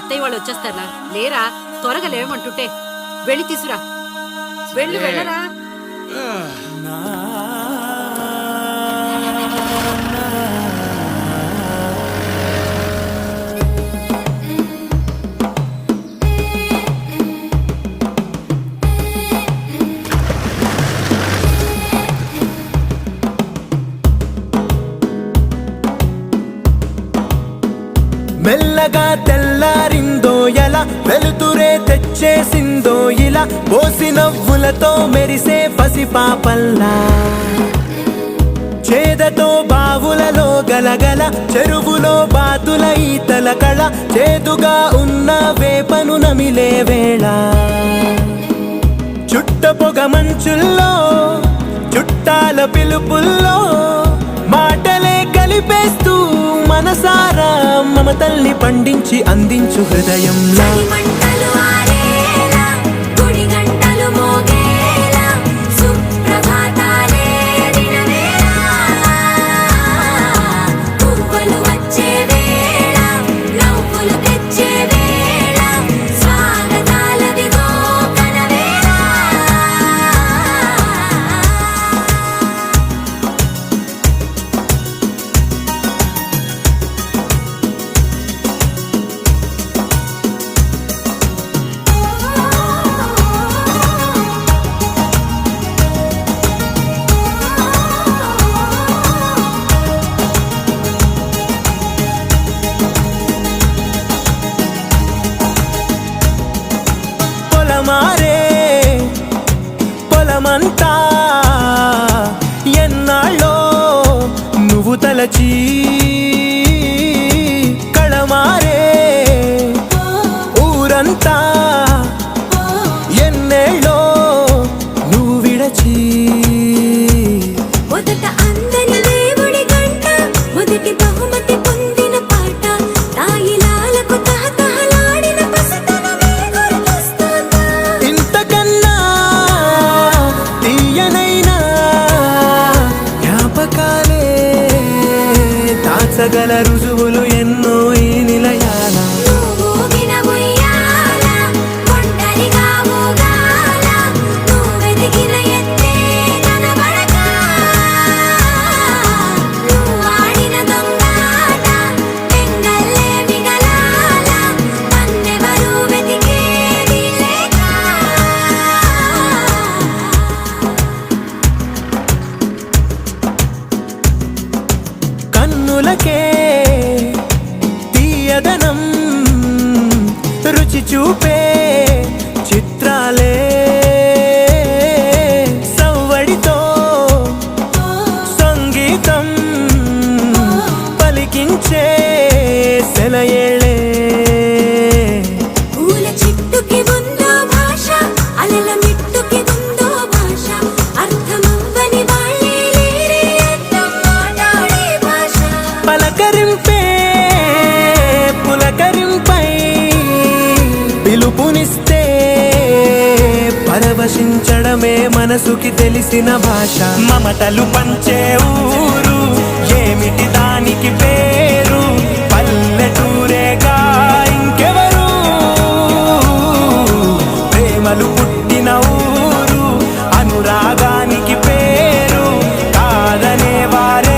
అత్తయ్య వాళ్ళు వచ్చేస్తారా? లేరా, త్వరగా లేవమంటుంటే. వెళ్ళి తీసురా. వెళ్ళి వెళ్ళరా. మెల్లగా తెల్లారిందో ఎలా, వెలుతురే తెచ్చేసిందో ఇలా, పోసి నవ్వులతో మెరిసే పసిపాపల్లా. చేదతో బావులలో గలగల, చెరువులో బాతుల ఈతల కళ, చేదుగా ఉన్న వేపను నమిలే వేళ. చుట్ట పొగ మంచుల్లో, చుట్టాల పిలుపుల్లో, మాటలే కలిపేస్తూ మనసారా మమతల్ని పండించి అందించు హృదయంలా. మారే పొలమంతా ఎన్నాళ్ళో నువ్వు తలచి, కళమారే ఊరంతా ఎన్నేళ్ళో నువ్వు విడచి. సగల రుజువులు ఎన్నో ఈ నిలయాల. కన్నులకే తీయదనం రుచి చూపే చిత్రాలే, సవ్వడితో సంగీతం పలికించే సెలయేళే. పలకరింపే పులకరింపై పిలుపునిస్తే పరవశించడమే మనసుకి తెలిసిన భాష. మమతలు పంచే ఊరు ఏమిటి దానికి పేరు, పల్లెటూరేగా ఇంకెవరు. ప్రేమలు పుట్టిన ఊరు అనురాగానికి పేరు, కాదనే వారే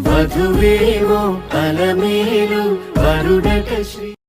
వధువేమో అలమేలు వరుడట శ్రీ